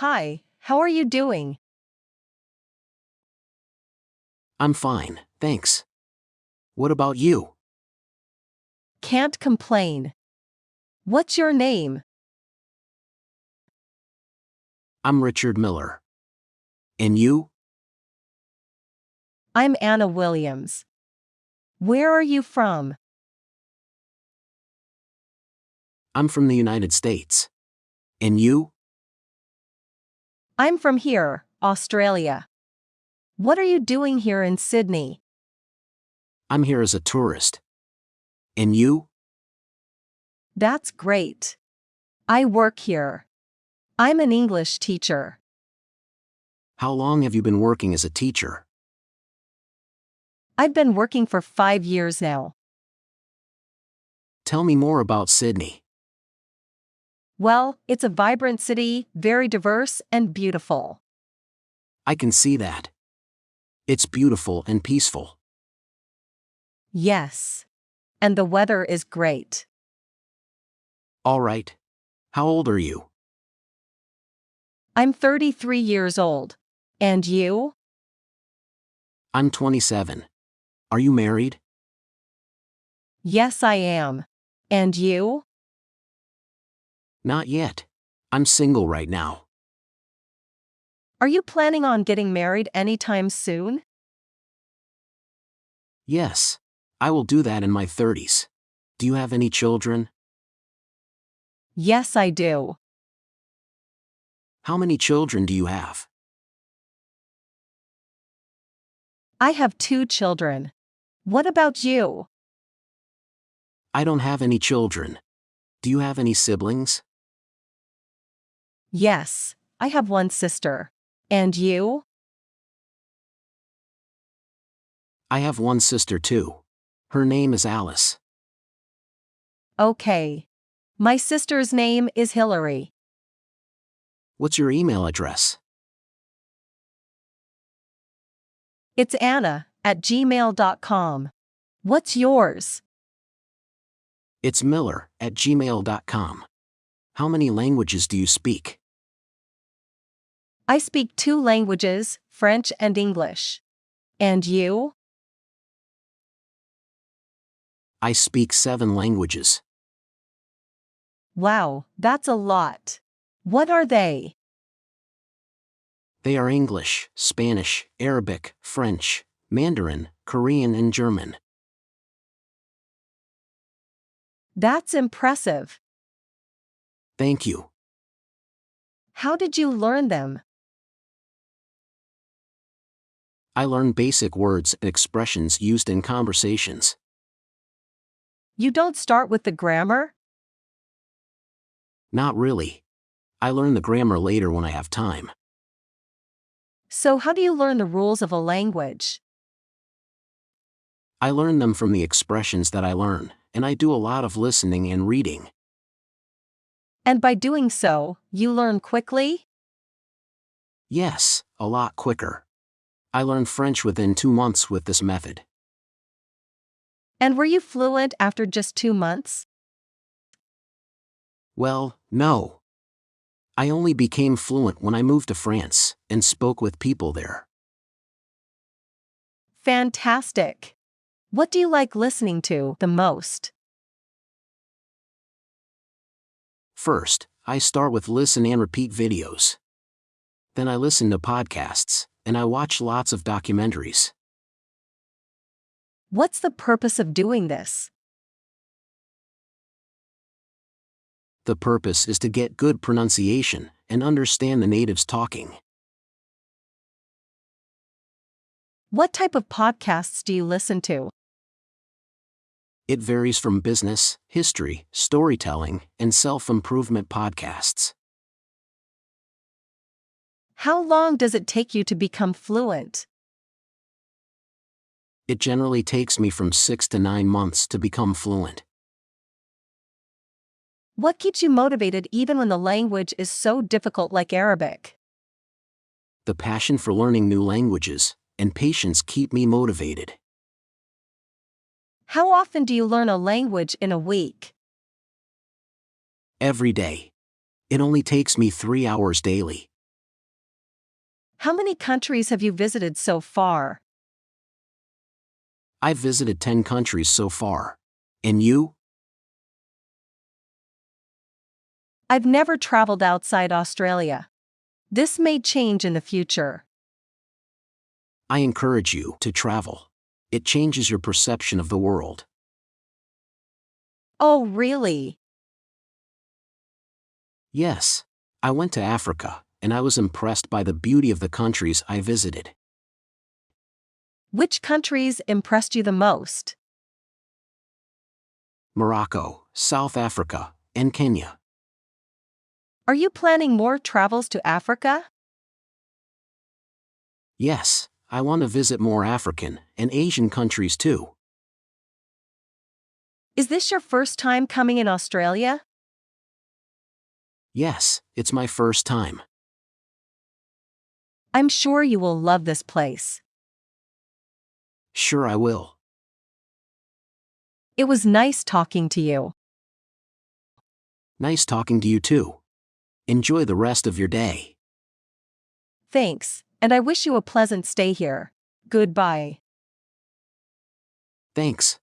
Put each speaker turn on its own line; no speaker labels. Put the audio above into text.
Hi, how are you doing?
I'm fine, thanks. What about you?
Can't complain. What's your name?
I'm Richard Miller. And you?
I'm Anna Williams. Where are you from?
I'm from the United States. And you?
I'm from here, Australia. What are you doing here in Sydney?
I'm here as a tourist. And you?
That's great. I work here. I'm an English teacher.
How long have you been working as a teacher?
I've been working for 5 years now.
Tell me more about Sydney.
Well, it's a vibrant city, very diverse and beautiful.
I can see that. It's beautiful and peaceful.
Yes. And the weather is great.
All right. How old are you?
I'm 33 years old. And you?
I'm 27. Are you married?
Yes, I am. And you?
Not yet. I'm single right now.
Are you planning on getting married anytime soon?
Yes. I will do that in my 30s. Do you have any children?
Yes, I do.
How many children do you have?
I have 2 children. What about you?
I don't have any children. Do you have any siblings?
Yes, I have 1 sister. And you?
I have one sister too. Her name is Alice.
Okay. My sister's name is Hillary.
What's your email address?
It's Anna@gmail.com. What's yours?
It's miller@gmail.com. How many languages do you speak?
I speak 2 languages, French and English. And you?
I speak 7 languages.
Wow, that's a lot. What are they?
They are English, Spanish, Arabic, French, Mandarin, Korean, and German.
That's impressive.
Thank you.
How did you learn them?
I learn basic words and expressions used in conversations.
You don't start with the grammar?
Not really. I learn the grammar later when I have time.
So how do you learn the rules of a language?
I learn them from the expressions that I learn, and I do a lot of listening and reading.
And by doing so, you learn quickly?
Yes, a lot quicker. I learned French within 2 months with this method.
And were you fluent after just 2 months?
Well, no. I only became fluent when I moved to France and spoke with people there.
Fantastic. What do you like listening to the most?
First, I start with listen and repeat videos. Then I listen to podcasts, and I watch lots of documentaries.
What's the purpose of doing this?
The purpose is to get good pronunciation and understand the natives talking.
What type of podcasts do you listen to?
It varies from business, history, storytelling, and self-improvement podcasts.
How long does it take you to become fluent?
It generally takes me from 6 to 9 months to become fluent.
What keeps you motivated even when the language is so difficult like Arabic?
The passion for learning new languages and patience keep me motivated.
How often do you learn a language in a week?
Every day. It only takes me 3 hours daily.
How many countries have you visited so far?
I've visited 10 countries so far. And you?
I've never traveled outside Australia. This may change in the future.
I encourage you to travel. It changes your perception of the world.
Oh, really?
Yes. I went to Africa, and I was impressed by the beauty of the countries I visited.
Which countries impressed you the most?
Morocco, South Africa, and Kenya.
Are you planning more travels to Africa?
Yes, I want to visit more African and Asian countries too.
Is this your first time coming in Australia?
Yes, it's my first time.
I'm sure you will love this place.
Sure I will.
It was nice talking to you.
Nice talking to you too. Enjoy the rest of your day.
Thanks, and I wish you a pleasant stay here. Goodbye.
Thanks.